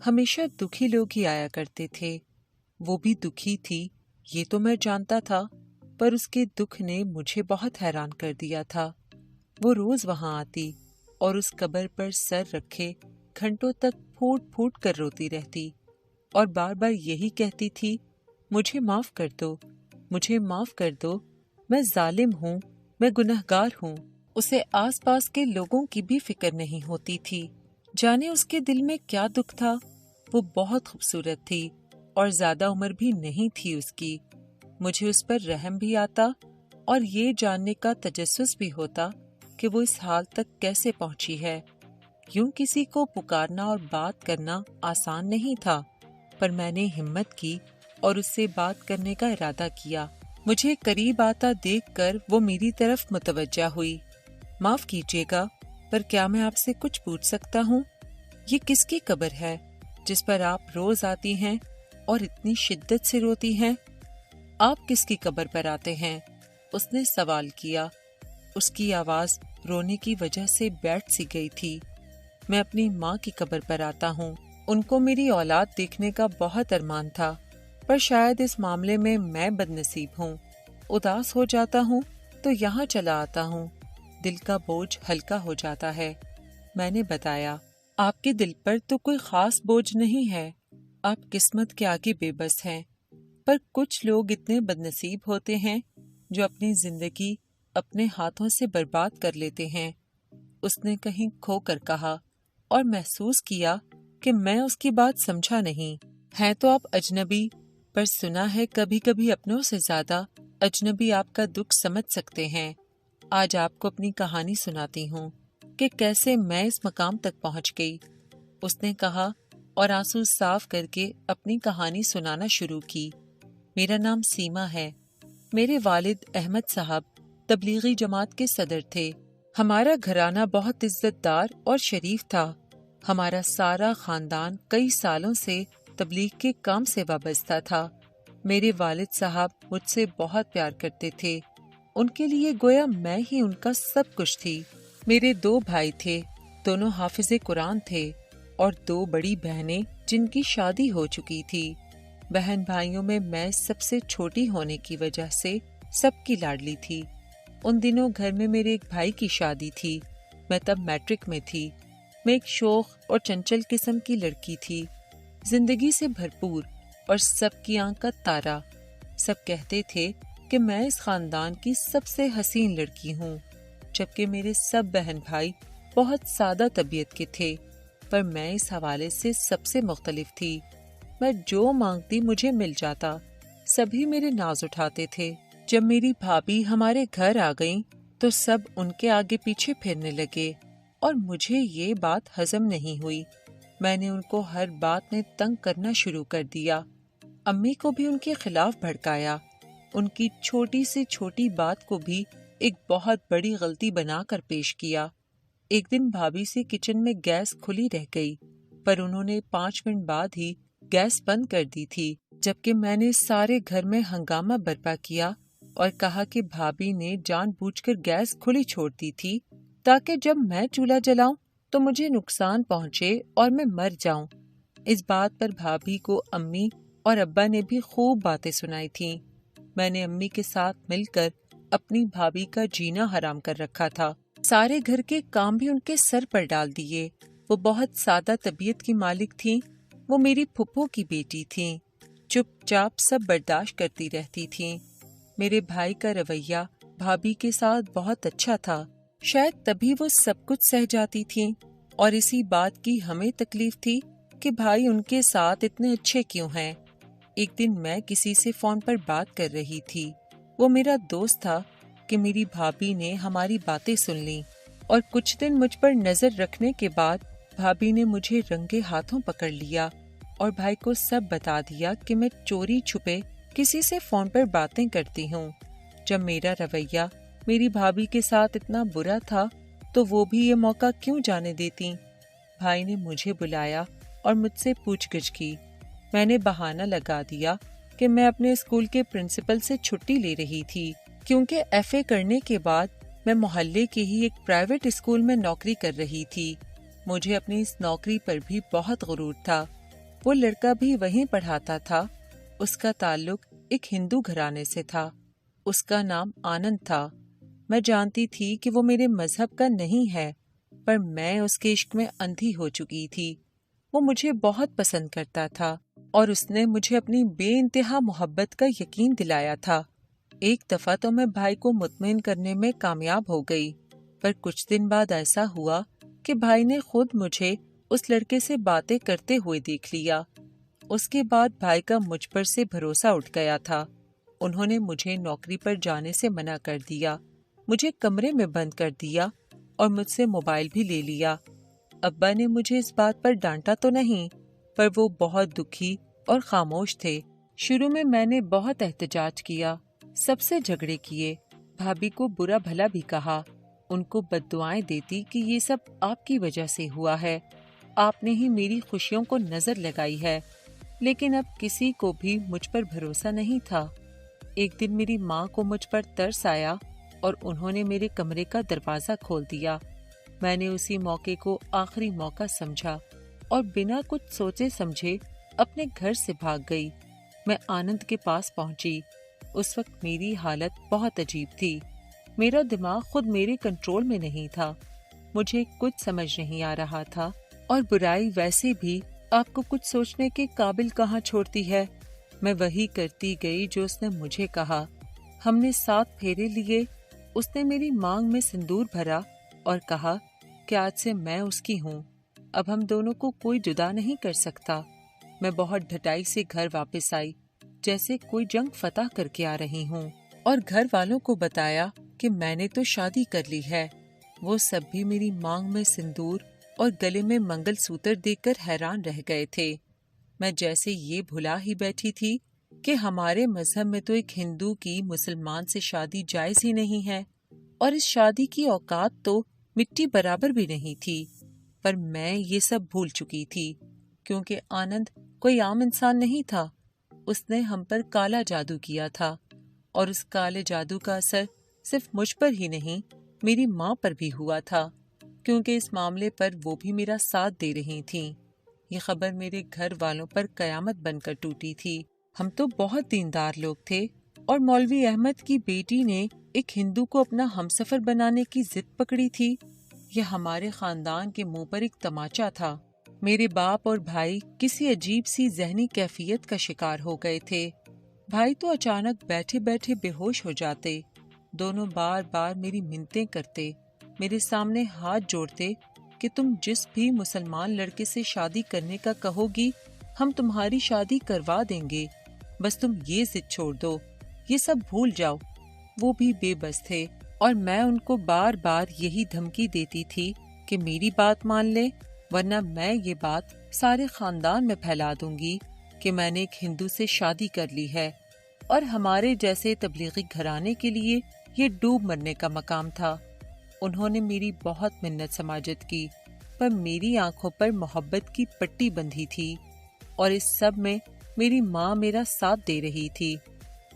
ہمیشہ دکھی لوگ ہی آیا کرتے تھے۔ وہ بھی دکھی تھی یہ تو میں جانتا تھا، پر اس کے دکھ نے مجھے بہت حیران کر دیا تھا۔ وہ روز وہاں آتی اور اس قبر پر سر رکھے گھنٹوں تک پھوٹ پھوٹ کر روتی رہتی اور بار بار یہی کہتی تھی، مجھے معاف کر دو، مجھے معاف کر دو، میں ظالم ہوں، میں گنہگار ہوں۔ اسے آس پاس کے لوگوں کی بھی فکر نہیں ہوتی تھی، جانے اس کے دل میں کیا دکھ تھا۔ وہ بہت خوبصورت تھی اور زیادہ عمر بھی نہیں تھی اس کی۔ مجھے اس پر رحم بھی آتا اور یہ جاننے کا تجسس بھی ہوتا کہ وہ اس حال تک کیسے پہنچی ہے۔ یوں کسی کو پکارنا اور بات کرنا آسان نہیں تھا، پر میں نے ہمت کی اور اس سے بات کرنے کا ارادہ کیا۔ مجھے قریب آتا دیکھ کر وہ میری طرف متوجہ ہوئی۔ معاف کیجیے گا، پر کیا میں آپ سے کچھ پوچھ سکتا ہوں؟ یہ کس کی قبر ہے جس پر آپ روز آتی ہیں اور اتنی شدت سے روتی ہیں؟ آپ کس کی قبر پر آتے ہیں؟ اس نے سوال کیا۔ اس کی آواز رونے کی وجہ سے بیٹھ سی گئی تھی۔ میں اپنی ماں کی قبر پر آتا ہوں۔ ان کو میری اولاد دیکھنے کا بہت ارمان تھا، پر شاید اس معاملے میں بد نصیب ہوں۔ اداس ہو جاتا ہوں تو یہاں چلا آتا ہوں، دل کا بوجھ ہلکا ہو جاتا ہے۔ میں نے بتایا، آپ کے دل پر تو کوئی خاص بوجھ نہیں ہے، آپ قسمت کے آگے بے بس ہیں، پر کچھ لوگ اتنے بد نصیب ہوتے ہیں جو اپنی زندگی اپنے ہاتھوں سے برباد کر لیتے ہیں۔ اس نے کہیں کھو کر کہا اور محسوس کیا کہ میں اس کی بات سمجھا نہیں۔ ہیں تو آپ اجنبی، پر سنا ہے کبھی کبھی اپنوں سے زیادہ اجنبی آپ کا دکھ سمجھ سکتے ہیں۔ آج آپ کو اپنی کہانی سناتی ہوں کہ کیسے میں اس مقام تک پہنچ گئی، اس نے کہا اور آنسو صاف کر کے اپنی کہانی سنانا شروع کی۔ میرا نام سیما ہے۔ میرے والد احمد صاحب تبلیغی جماعت کے صدر تھے۔ ہمارا گھرانہ بہت عزت دار اور شریف تھا۔ ہمارا سارا خاندان کئی سالوں سے تبلیغ کے کام سے وابستہ تھا۔ میرے والد صاحب مجھ سے بہت پیار کرتے تھے، ان کے لیے گویا میں ہی ان کا سب کچھ تھی۔ میرے 2 بھائی تھے، دونوں حافظ قرآن تھے، اور 2 بڑی بہنیں جن کی شادی ہو چکی تھی۔ بہن بھائیوں میں سب سے چھوٹی ہونے کی وجہ سے سب کی لاڈلی تھی۔ ان دنوں گھر میں میرے ایک بھائی کی شادی تھی، میں تب میٹرک میں تھی۔ میں ایک شوخ اور چنچل قسم کی لڑکی تھی، زندگی سے بھرپور اور سب کی آنکھ کا تارا۔ سب کہتے تھے کہ میں اس خاندان کی سب سے حسین لڑکی ہوں، جبکہ میرے سب بہن بھائی بہت سادہ طبیعت کے تھے، پر میں اس حوالے سے سب سے مختلف تھی۔ میں جو مانگتی مجھے مل جاتا، سبھی میرے ناز اٹھاتے تھے۔ جب میری بھابھی ہمارے گھر آ گئیں تو سب ان کے آگے پیچھے پھرنے لگے اور مجھے یہ بات ہضم نہیں ہوئی۔ میں نے ان کو ہر بات میں تنگ کرنا شروع کر دیا، امی کو بھی ان کے خلاف بھڑکایا، ان کی چھوٹی سے چھوٹی بات کو بھی ایک بہت بڑی غلطی بنا کر پیش کیا۔ ایک دن بھابھی سے کچن میں گیس کھلی رہ گئی، پر انہوں نے 5 منٹ بعد ہی گیس بند کر دی تھی، جبکہ میں نے سارے گھر میں ہنگامہ برپا کیا اور کہا کہ بھابھی نے جان بوجھ کر گیس کھلی چھوڑ دی تھی تاکہ جب میں چولہا جلاؤں تو مجھے نقصان پہنچے اور میں مر جاؤں۔ اس بات پر بھابھی کو امی اور ابا نے بھی خوب باتیں سنائی تھیں۔ میں نے امی کے ساتھ مل کر اپنی بھابھی کا جینا حرام کر رکھا تھا، سارے گھر کے کام بھی ان کے سر پر ڈال دیے۔ وہ بہت سادہ طبیعت کی مالک تھیں، وہ میری پھپھو کی بیٹی تھیں، چپ چاپ سب برداشت کرتی رہتی تھیں۔ میرے بھائی کا رویہ بھابھی کے ساتھ بہت اچھا تھا، شاید تبھی وہ سب کچھ سہ جاتی تھیں، اور اسی بات کی ہمیں تکلیف تھی کہ بھائی ان کے ساتھ اتنے اچھے کیوں ہیں۔ ایک دن میں کسی سے فون پر بات کر رہی تھی، وہ میرا دوست تھا، کہ میری بھابھی نے ہماری باتیں سن لیں اور کچھ دن مجھ پر نظر رکھنے کے بعد بھابھی نے مجھے رنگے ہاتھوں پکڑ لیا اور بھائی کو سب بتا دیا کہ میں چوری چھپے کسی سے فون پر باتیں کرتی ہوں۔ جب میرا رویہ میری بھابھی کے ساتھ اتنا برا تھا تو وہ بھی یہ موقع کیوں جانے دیتی؟ بھائی نے مجھے بلایا اور مجھ سے پوچھ گچھ کی۔ میں نے بہانہ لگا دیا کہ میں اپنے اسکول کے پرنسپل سے چھٹی لے رہی تھی، کیونکہ ایف اے کرنے کے بعد میں محلے کے ہی ایک پرائیویٹ اسکول میں نوکری کر رہی تھی۔ مجھے اپنی اس نوکری پر بھی بہت غرور تھا، وہ لڑکا بھی وہیں پڑھاتا تھا۔ اس کا تعلق ایک ہندو گھرانے سے تھا۔ اس کا نام آنند تھا۔ میں جانتی تھی کہ وہ میرے مذہب کا نہیں ہے، پر میں اس کے عشق میں اندھی ہو چکی تھی۔ وہ مجھے بہت پسند کرتا تھا اور اس نے مجھے اپنی بے انتہا محبت کا یقین دلایا تھا۔ ایک دفعہ تو میں بھائی کو مطمئن کرنے میں کامیاب ہو گئی، پر کچھ دن بعد ایسا ہوا کہ بھائی نے خود مجھے اس لڑکے سے باتیں کرتے ہوئے دیکھ لیا۔ اس کے بعد بھائی کا مجھ پر سے بھروسہ اٹھ گیا تھا۔ انہوں نے مجھے نوکری پر جانے سے منع کر دیا، مجھے کمرے میں بند کر دیا اور مجھ سے موبائل بھی لے لیا۔ ابا نے مجھے اس بات پر ڈانٹا تو نہیں، پر وہ بہت دکھی اور خاموش تھے۔ شروع میں نے بہت احتجاج کیا، سب سے جھگڑے کیے، بھابھی کو برا بھلا بھی کہا، ان کو بد دعائیں دیتی کہ یہ سب آپ کی وجہ سے ہوا ہے، آپ نے ہی میری خوشیوں کو نظر لگائی ہے، لیکن اب کسی کو بھی مجھ پر بھروسہ نہیں تھا۔ ایک دن میری ماں کو مجھ پر ترس آیا اور انہوں نے میرے کمرے کا دروازہ کھول دیا۔ میں نے اسی موقع کو آخری موقع سمجھا اور بنا کچھ سوچے سمجھے اپنے گھر سے بھاگ گئی۔ میں آنند کے پاس پہنچی۔ اس وقت میری حالت بہت عجیب تھی۔ میرا دماغ خود میرے کنٹرول میں نہیں تھا۔ مجھے کچھ سمجھ نہیں آ رہا تھا، اور برائی ویسے بھی آپ کو کچھ سوچنے کے قابل کہاں چھوڑتی ہے۔ میں وہی کرتی گئی جو اس نے مجھے کہا۔ ہم نے 7 پھیرے لیے۔ اس نے میری مانگ میں سندور بھرا اور کہا کہ آج سے میں اس کی ہوں، اب ہم دونوں کو کوئی جدا نہیں کر سکتا۔ میں بہت ڈھٹائی سے گھر واپس آئی، جیسے کوئی جنگ فتح کر کے آ رہی ہوں، اور گھر والوں کو بتایا کہ میں نے تو شادی کر لی ہے۔ وہ سب بھی میری مانگ میں سندور اور گلے میں منگل سوتر دیکھ کر حیران رہ گئے تھے۔ میں جیسے یہ بھلا ہی بیٹھی تھی کہ ہمارے مذہب میں تو ایک ہندو کی مسلمان سے شادی جائز ہی نہیں ہے، اور اس شادی کی اوقات تو مٹی برابر بھی نہیں تھی۔ پر میں یہ سب بھول چکی تھی، کیونکہ آنند کوئی عام انسان نہیں تھا۔ اس نے ہم پر کالا جادو کیا تھا، اور اس کالے جادو کا اثر صرف مجھ پر ہی نہیں، میری ماں پر بھی ہوا تھا، کیونکہ اس معاملے پر وہ بھی میرا ساتھ دے رہی تھیں۔ یہ خبر میرے گھر والوں پر قیامت بن کر ٹوٹی تھی۔ ہم تو بہت دیندار لوگ تھے، اور مولوی احمد کی بیٹی نے ایک ہندو کو اپنا ہمسفر بنانے کی ضد پکڑی تھی۔ یہ ہمارے خاندان کے منہ پر ایک تماچا تھا۔ میرے باپ اور بھائی کسی عجیب سی ذہنی کیفیت کا شکار ہو گئے تھے۔ بھائی تو اچانک بیٹھے بیٹھے بے ہوش ہو جاتے۔ دونوں بار بار میری منتیں کرتے، میرے سامنے ہاتھ جوڑتے کہ تم جس بھی مسلمان لڑکے سے شادی کرنے کا کہو گی، ہم تمہاری شادی کروا دیں گے، بس تم یہ ضد چھوڑ دو، یہ سب بھول جاؤ۔ وہ بھی بے بس تھے، اور میں ان کو بار بار یہی دھمکی دیتی تھی کہ میری بات مان لیں، ورنہ میں یہ بات سارے خاندان میں پھیلا دوں گی کہ میں نے ایک ہندو سے شادی کر لی ہے، اور ہمارے جیسے تبلیغی گھرانے کے لیے یہ ڈوب مرنے کا مقام تھا۔ انہوں نے میری بہت منت سماجت کی، پر میری آنکھوں پر محبت کی پٹی بندھی تھی، اور اس سب میں میری ماں میرا ساتھ دے رہی تھی۔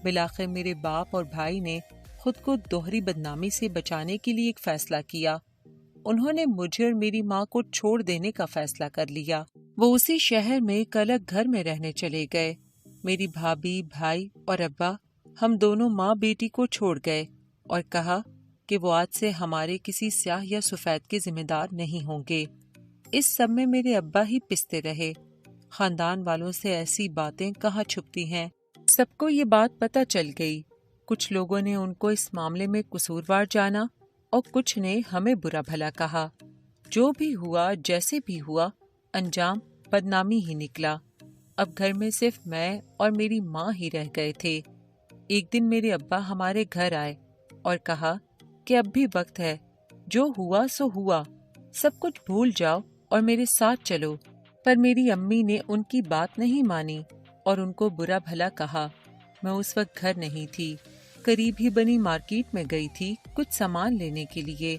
بالآخر میرے باپ اور بھائی نے خود کو دوہری بدنامی سے بچانے کے لیے ایک فیصلہ کیا۔ انہوں نے مجھے اور میری ماں کو چھوڑ دینے کا فیصلہ کر لیا۔ وہ اسی شہر میں ایک الگ گھر میں رہنے چلے گئے۔ میری بھابھی، بھائی اور ابا، ہم دونوں ماں بیٹی کو چھوڑ گئے، اور کہا کہ وہ آج سے ہمارے کسی سیاہ یا سفید کے ذمہ دار نہیں ہوں گے۔ اس سب میں میرے ابا ہی پستے رہے۔ خاندان والوں سے ایسی باتیں کہاں چھپتی ہیں۔ سب کو یہ بات پتہ چل گئی۔ کچھ لوگوں نے ان کو اس معاملے میں قصوروار جانا، اور کچھ نے ہمیں برا بھلا کہا۔ جو بھی ہوا، جیسے بھی ہوا، انجام بدنامی ہی نکلا۔ اب گھر میں صرف میں اور میری ماں ہی رہ گئے تھے۔ ایک دن میرے ابا ہمارے گھر آئے اور کہا کہ اب بھی وقت ہے، جو ہوا سو ہوا، سب کچھ بھول جاؤ اور میرے ساتھ چلو۔ پر میری امی نے ان کی بات نہیں مانی اور ان کو برا بھلا کہا۔ میں اس وقت گھر نہیں تھی، قریب ہی بنی مارکیٹ میں گئی تھی کچھ سامان لینے کے لیے۔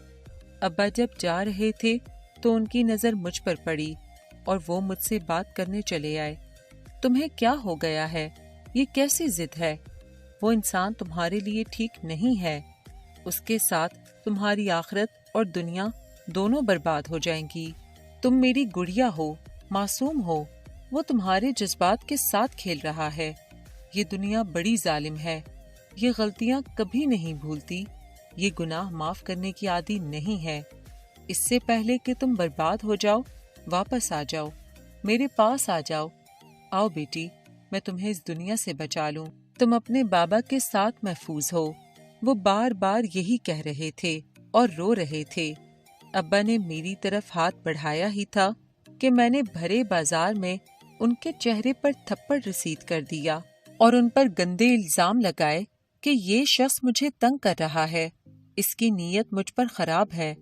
ابا جب جا رہے تھے تو ان کی نظر مجھ پر پڑی، اور وہ مجھ سے بات کرنے چلے آئے۔ تمہیں کیا ہو گیا ہے؟ یہ کیسی ضد ہے؟ وہ انسان تمہارے لیے ٹھیک نہیں ہے، اس کے ساتھ تمہاری آخرت اور دنیا دونوں برباد ہو جائیں گی۔ تم میری گڑیا ہو، معصوم ہو، وہ تمہارے جذبات کے ساتھ کھیل رہا ہے۔ یہ دنیا بڑی ظالم ہے، یہ غلطیاں کبھی نہیں بھولتی، یہ گناہ معاف کرنے کی عادی نہیں ہے۔ اس سے پہلے کہ تم برباد ہو جاؤ، واپس آ جاؤ، میرے پاس آ جاؤ۔ آؤ بیٹی، میں تمہیں اس دنیا سے بچا لوں، تم اپنے بابا کے ساتھ محفوظ ہو۔ وہ بار بار یہی کہہ رہے تھے اور رو رہے تھے۔ ابا نے میری طرف ہاتھ بڑھایا ہی تھا کہ میں نے بھرے بازار میں ان کے چہرے پر تھپڑ رسید کر دیا اور ان پر گندے الزام لگائے کہ یہ شخص مجھے تنگ کر رہا ہے، اس کی نیت مجھ پر خراب ہے۔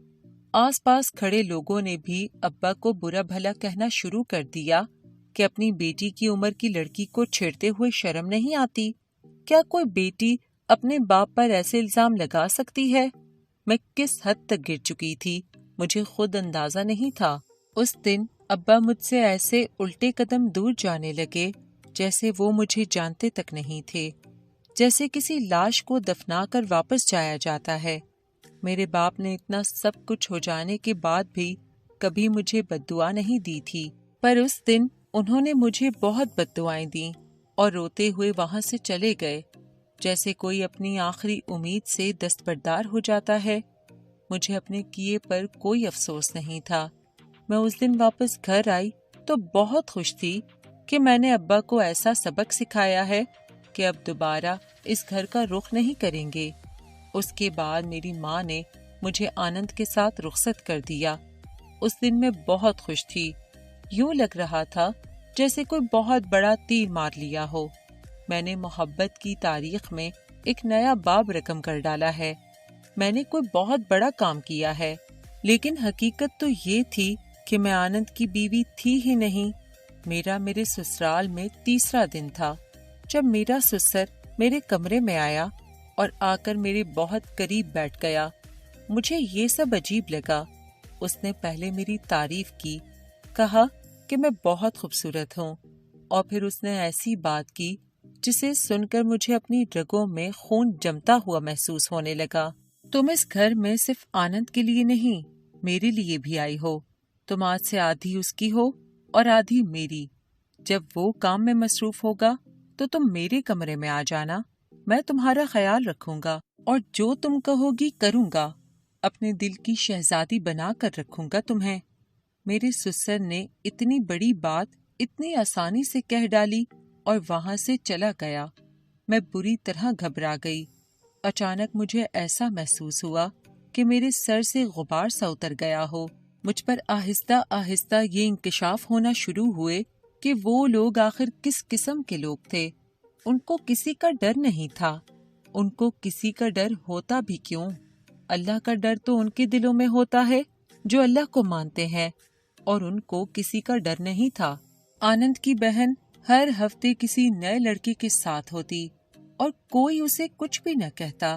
آس پاس کھڑے لوگوں نے بھی ابا کو برا بھلا کہنا شروع کر دیا کہ اپنی بیٹی کی عمر کی لڑکی کو چھیڑتے ہوئے شرم نہیں آتی؟ کیا کوئی بیٹی اپنے باپ پر ایسے الزام لگا سکتی ہے؟ میں کس حد تک گر چکی تھی مجھے خود اندازہ نہیں تھا۔ اس دن ابا مجھ سے ایسے الٹے قدم دور جانے لگے جیسے وہ مجھے جانتے تک نہیں تھے، جیسے کسی لاش کو دفنا کر واپس جایا جاتا ہے۔ میرے باپ نے اتنا سب کچھ ہو جانے کے بعد بھی کبھی مجھے بد دعا نہیں دی تھی، پر اس دن انہوں نے مجھے بہت بد دعائیں دیں اور روتے ہوئے وہاں سے چلے گئے، جیسے کوئی اپنی آخری امید سے دستبردار ہو جاتا ہے۔ مجھے اپنے کیے پر کوئی افسوس نہیں تھا۔ میں اس دن واپس گھر آئی تو بہت خوش تھی کہ میں نے ابا کو ایسا سبق سکھایا ہے کہ اب دوبارہ اس گھر کا رخ نہیں کریں گے۔ اس کے بعد میری ماں نے مجھے آنند کے ساتھ رخصت کر دیا۔ اس دن میں بہت خوش تھی، یوں لگ رہا تھا جیسے کوئی بہت بڑا تیر مار لیا ہو۔ میں نے محبت کی تاریخ میں ایک نیا باب رقم کر ڈالا ہے۔ میں نے کوئی بہت بڑا کام کیا ہے، لیکن حقیقت تو یہ تھی کہ میں آنند کی بیوی تھی ہی نہیں۔ میرا میرے سسرال میں تیسرا دن تھا جب میرا سسر میرے کمرے میں آیا اور آ کر میرے بہت قریب بیٹھ گیا۔ مجھے یہ سب عجیب لگا۔ اس نے پہلے میری تعریف کی، کہا کہ میں بہت خوبصورت ہوں، اور پھر اس نے ایسی بات کی جسے سن کر مجھے اپنی رگوں میں خون جمتا ہوا محسوس ہونے لگا۔ تم اس گھر میں صرف آنند کے لیے نہیں، میرے لیے بھی آئی ہو۔ تم آج سے آدھی اس کی ہو اور آدھی میری۔ جب وہ کام میں مصروف ہوگا تو تم میرے کمرے میں آ جانا، میں تمہارا خیال رکھوں گا اور جو تم کہو گی کروں گا۔ اپنے دل کی شہزادی بنا کر رکھوں گا تمہیں۔ میرے سسر نے اتنی بڑی بات اتنی آسانی سے کہہ ڈالی اور وہاں سے چلا گیا۔ میں بری طرح گھبرا گئی۔ اچانک مجھے ایسا محسوس ہوا کہ میرے سر سے غبار سا اتر گیا ہو۔ مجھ پر آہستہ آہستہ یہ انکشاف ہونا شروع ہوئے کہ وہ لوگ آخر کس قسم کے لوگ تھے۔ ان کو کسی کا ڈر نہیں تھا۔ ان کو کسی کا ڈر ہوتا بھی کیوں؟ اللہ کا ڈر تو ان کے دلوں میں ہوتا ہے جو اللہ کو مانتے ہیں، اور ان کو کسی کا ڈر نہیں تھا۔ آنند کی بہن ہر ہفتے کسی نئے لڑکے کے ساتھ ہوتی اور کوئی اسے کچھ بھی نہ کہتا،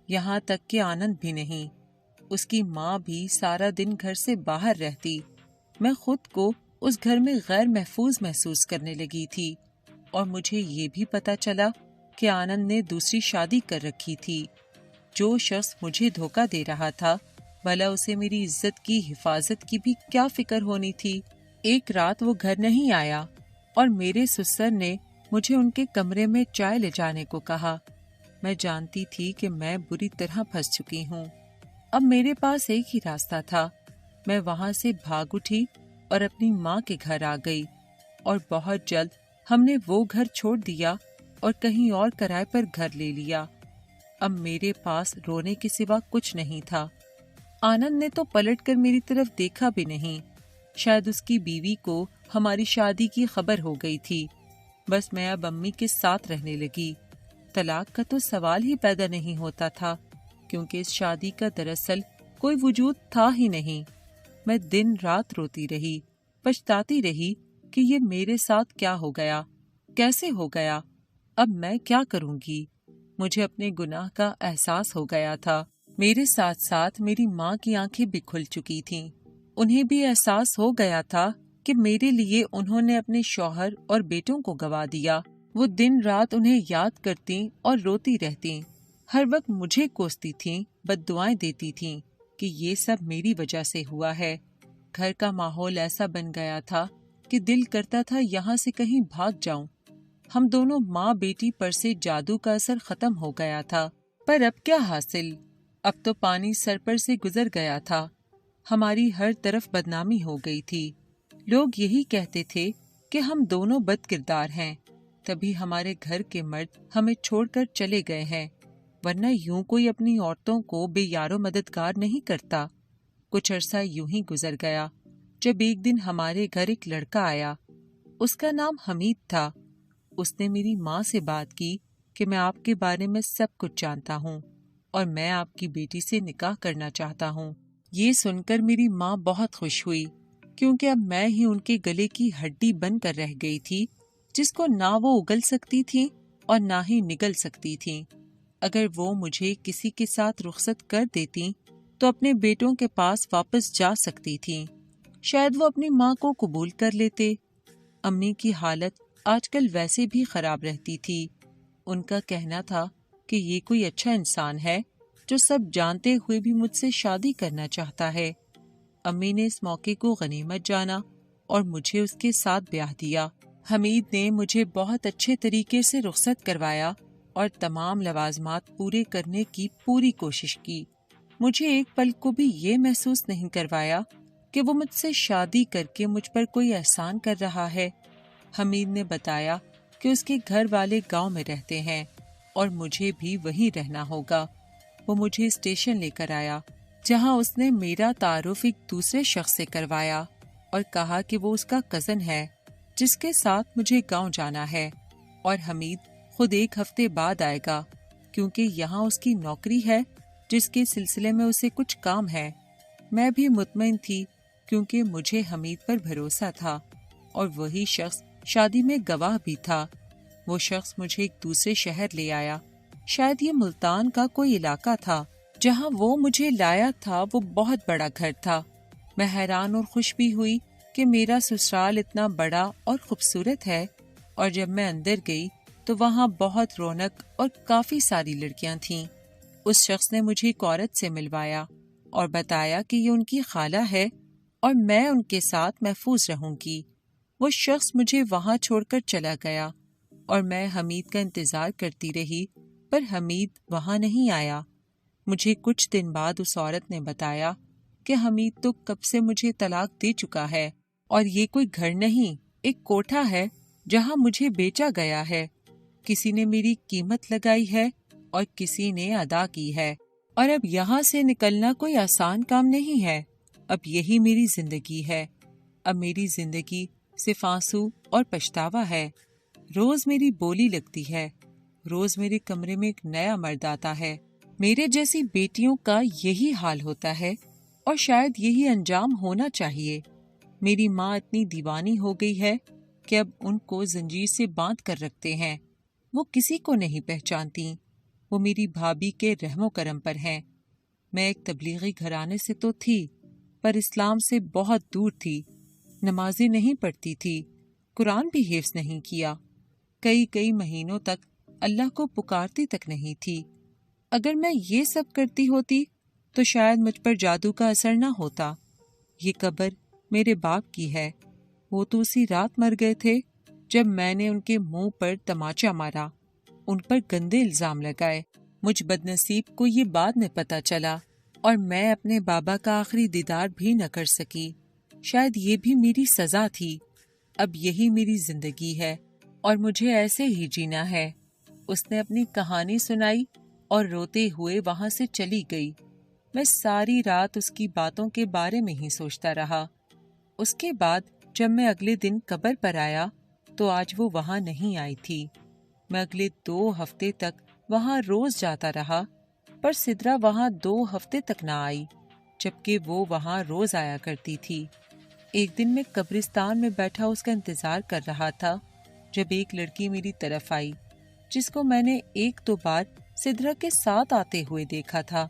یہاں تک کہ آنند بھی نہیں۔ اس کی ماں بھی سارا دن گھر سے باہر رہتی۔ میں خود کو اس گھر میں غیر محفوظ محسوس کرنے لگی تھی، اور مجھے یہ بھی پتا چلا کہ آنند نے دوسری شادی کر رکھی تھی۔ جو شخص مجھے دھوکہ دے رہا تھا، بھلا اسے میری عزت کی حفاظت کی بھی کیا فکر ہونی تھی؟ ایک رات وہ گھر نہیں آیا اور میرے سسر نے مجھے ان کے کمرے میں چائے لے جانے کو کہا۔ میں جانتی تھی کہ میں بری طرح پھنس چکی ہوں۔ اب میرے پاس ایک ہی راستہ تھا۔ میں وہاں سے بھاگ اٹھی اور اپنی ماں کے گھر آ گئی، اور بہت جلد ہم نے وہ گھر چھوڑ دیا اور کہیں اور کرائے پر گھر لے لیا۔ اب میرے پاس رونے کے سوا کچھ نہیں تھا۔ آنند نے تو پلٹ کر میری طرف دیکھا بھی نہیں۔ شاید اس کی بیوی کو ہماری شادی کی خبر ہو گئی تھی۔ بس میں اب امی کے ساتھ رہنے لگی۔ طلاق کا تو سوال ہی پیدا نہیں ہوتا تھا، کیونکہ اس شادی کا دراصل کوئی وجود تھا ہی نہیں۔ میں دن رات روتی رہی، پچھتاتی رہی کہ یہ میرے ساتھ کیا ہو گیا، کیسے ہو گیا، اب میں کیا کروں گی؟ مجھے اپنے گناہ کا احساس ہو گیا تھا۔ میرے ساتھ ساتھ میری ماں کی آنکھیں بھی کھل چکی تھیں۔ انہیں بھی احساس ہو گیا تھا کہ میرے لیے انہوں نے اپنے شوہر اور بیٹوں کو گوا دیا۔ وہ دن رات انہیں یاد کرتی اور روتی رہتی، ہر وقت مجھے کوستی تھیں، بد دعائیں دیتی تھیں کہ یہ سب میری وجہ سے ہوا ہے۔ گھر کا ماحول ایسا بن گیا تھا کہ دل کرتا تھا یہاں سے کہیں بھاگ جاؤں۔ ہم دونوں ماں بیٹی پر سے جادو کا اثر ختم ہو گیا تھا، پر اب کیا حاصل؟ اب تو پانی سر پر سے گزر گیا تھا، ہماری ہر طرف بدنامی ہو گئی تھی۔ لوگ یہی کہتے تھے کہ ہم دونوں بد کردار ہیں، تبھی ہمارے گھر کے مرد ہمیں چھوڑ کر چلے گئے ہیں، ورنہ یوں کوئی اپنی عورتوں کو بے یار و مددگار نہیں کرتا۔ کچھ عرصہ یوں ہی گزر گیا، جب ایک دن ہمارے گھر ایک لڑکا آیا۔ اس کا نام حمید تھا۔ اس نے میری ماں سے بات کی کہ میں آپ کے بارے میں سب کچھ جانتا ہوں اور میں آپ کی بیٹی سے نکاح کرنا چاہتا ہوں۔ یہ سن کر میری ماں بہت خوش ہوئی، کیونکہ اب میں ہی ان کے گلے کی ہڈی بن کر رہ گئی تھی، جس کو نہ وہ اگل سکتی تھی اور نہ ہی نگل سکتی تھی۔ اگر وہ مجھے کسی کے ساتھ رخصت کر دیتی تو اپنے بیٹوں کے پاس واپس جا سکتی تھی۔ شاید وہ اپنی ماں کو قبول کر لیتے۔ امی کی حالت آج کل ویسے بھی خراب رہتی تھی۔ ان کا کہنا تھا کہ یہ کوئی اچھا انسان ہے جو سب جانتے ہوئے بھی مجھ سے شادی کرنا چاہتا ہے۔ امی نے اس موقع کو غنیمت جانا اور مجھے اس کے ساتھ بیاہ دیا۔ حمید نے مجھے بہت اچھے طریقے سے رخصت کروایا اور تمام لوازمات پورے کرنے کی پوری کوشش کی۔ مجھے ایک پل کو بھی یہ محسوس نہیں کروایا کہ وہ مجھ سے شادی کر کے مجھ پر کوئی احسان کر رہا ہے۔ حمید نے بتایا کہ اس کے گھر والے گاؤں میں رہتے ہیں اور مجھے بھی وہیں رہنا ہوگا۔ وہ مجھے اسٹیشن لے کر آیا، جہاں اس نے میرا تعارف ایک دوسرے شخص سے کروایا اور کہا کہ وہ اس کا کزن ہے جس کے ساتھ مجھے گاؤں جانا ہے، اور حمید خود ایک ہفتے بعد آئے گا، کیونکہ یہاں اس کی نوکری ہے جس کے سلسلے میں اسے کچھ کام ہے۔ میں بھی مطمئن تھی، کیونکہ مجھے حمید پر بھروسہ تھا، اور وہی شخص شادی میں گواہ بھی تھا۔ وہ شخص مجھے ایک دوسرے شہر لے آیا، شاید یہ ملتان کا کوئی علاقہ تھا۔ جہاں وہ مجھے لایا تھا وہ بہت بڑا گھر تھا۔ میں حیران اور خوش بھی ہوئی کہ میرا سسرال اتنا بڑا اور خوبصورت ہے، اور جب میں اندر گئی تو وہاں بہت رونق اور کافی ساری لڑکیاں تھیں۔ اس شخص نے مجھے ایک عورت سے ملوایا اور بتایا کہ یہ ان کی خالہ ہے اور میں ان کے ساتھ محفوظ رہوں گی۔ وہ شخص مجھے وہاں چھوڑ کر چلا گیا اور میں حمید کا انتظار کرتی رہی، پر حمید وہاں نہیں آیا۔ مجھے کچھ دن بعد اس عورت نے بتایا کہ حمید تو کب سے مجھے طلاق دے چکا ہے، اور یہ کوئی گھر نہیں، ایک کوٹھا ہے جہاں مجھے بیچا گیا ہے۔ کسی نے میری قیمت لگائی ہے اور کسی نے ادا کی ہے، اور اب یہاں سے نکلنا کوئی آسان کام نہیں ہے۔ اب یہی میری زندگی ہے۔ اب میری زندگی صرف آنسو اور پچھتاوا ہے۔ روز میری بولی لگتی ہے، روز میرے کمرے میں ایک نیا مرد آتا ہے۔ میرے جیسی بیٹیوں کا یہی حال ہوتا ہے، اور شاید یہی انجام ہونا چاہیے۔ میری ماں اتنی دیوانی ہو گئی ہے کہ اب ان کو زنجیر سے باندھ کر رکھتے ہیں۔ وہ کسی کو نہیں پہچانتی۔ وہ میری بھابھی کے رحم و کرم پر ہیں۔ میں ایک تبلیغی گھرانے سے تو تھی، پر اسلام سے بہت دور تھی۔ نمازیں نہیں پڑھتی تھی، قرآن بھی حفظ نہیں کیا، کئی مہینوں تک اللہ کو پکارتی تک نہیں تھی۔ اگر میں یہ سب کرتی ہوتی تو شاید مجھ پر جادو کا اثر نہ ہوتا۔ یہ قبر میرے باپ کی ہے، وہ تو اسی رات مر گئے تھے جب میں نے ان کے منہ پر تماچا مارا، ان پر گندے الزام لگائے۔ مجھ بدنصیب کو یہ بعد میں پتہ چلا، اور میں اپنے بابا کا آخری دیدار بھی نہ کر سکی۔ شاید یہ بھی میری سزا تھی۔ اب یہی میری زندگی ہے اور مجھے ایسے ہی جینا ہے۔ اس نے اپنی کہانی سنائی اور روتے ہوئے وہاں سے چلی گئی۔ میں ساری رات اس کی باتوں کے بارے میں ہی سوچتا رہا۔ اس کے بعد جب میں اگلے دن قبر پر آیا تو آج وہ وہاں نہیں آئی تھی۔ میں اگلے 2 ہفتے تک وہاں روز جاتا رہا، پر سدرا وہاں 2 ہفتے تک نہ آئی، جبکہ وہ وہاں روز آیا کرتی تھی۔ ایک دن میں قبرستان میں بیٹھا اس کا انتظار کر رہا تھا، جب ایک لڑکی میری طرف آئی، جس کو میں نے 1-2 بار سدرا کے ساتھ آتے ہوئے دیکھا تھا۔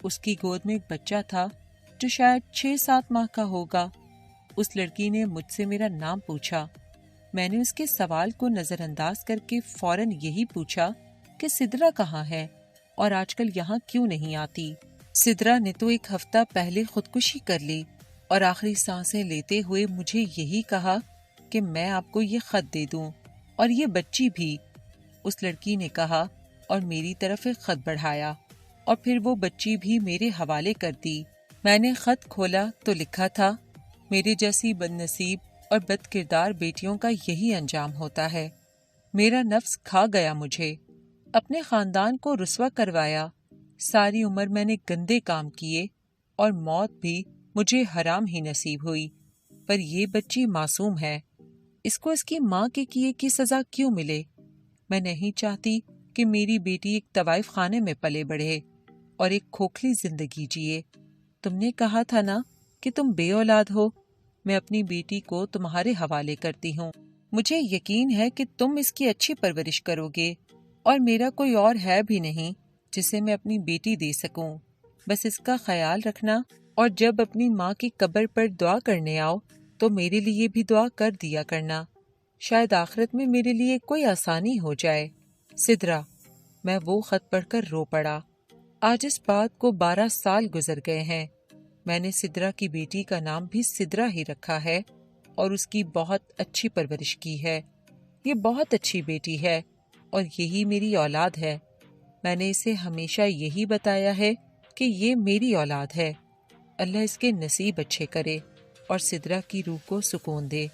اس کی گود میں ایک بچہ تھا جو شاید 6-7 ماہ کا ہوگا۔ اس لڑکی نے مجھ سے میرا نام پوچھا۔ میں نے اس کے سوال کو نظر انداز کر کے فوراً یہی پوچھا کہ سدرا کہاں ہے اور آج کل یہاں کیوں نہیں آتی۔ سدرا نے تو 1 ہفتہ پہلے خودکشی کر لی، اور آخری سانسیں لیتے ہوئے مجھے یہی کہا کہ میں آپ کو یہ خط دے دوں اور یہ بچی بھی، اس لڑکی نے کہا اور میری طرف ایک خط بڑھایا اور پھر وہ بچی بھی میرے حوالے کر دی۔ میں نے خط کھولا تو لکھا تھا، میرے جیسی بد نصیب اور بد کردار بیٹیوں کا یہی انجام ہوتا ہے۔ میرا نفس کھا گیا مجھے، اپنے خاندان کو رسوا کروایا، ساری عمر میں نے گندے کام کیے اور موت بھی مجھے حرام ہی نصیب ہوئی، پر یہ بچی معصوم ہے، اس کو اس کی ماں کے کیے کی سزا کیوں ملے؟ میں نہیں چاہتی کہ میری بیٹی ایک طوائف خانے میں پلے بڑھے اور ایک کھوکھلی زندگی جیے۔ تم نے کہا تھا نا کہ تم بے اولاد ہو، میں اپنی بیٹی کو تمہارے حوالے کرتی ہوں، مجھے یقین ہے کہ تم اس کی اچھی پرورش کرو گے، اور میرا کوئی اور ہے بھی نہیں جسے میں اپنی بیٹی دے سکوں، بس اس کا خیال رکھنا، اور جب اپنی ماں کی قبر پر دعا کرنے آؤ تو میرے لیے بھی دعا کر دیا کرنا، شاید آخرت میں میرے لیے کوئی آسانی ہو جائے۔ سدرا۔ میں وہ خط پڑھ کر رو پڑا۔ آج اس بات کو 12 سال گزر گئے ہیں۔ میں نے سدرا کی بیٹی کا نام بھی سدرا ہی رکھا ہے اور اس کی بہت اچھی پرورش کی ہے۔ یہ بہت اچھی بیٹی ہے اور یہی میری اولاد ہے۔ میں نے اسے ہمیشہ یہی بتایا ہے کہ یہ میری اولاد ہے۔ اللہ اس کے نصیب اچھے کرے اور سدرا کی روح کو سکون دے۔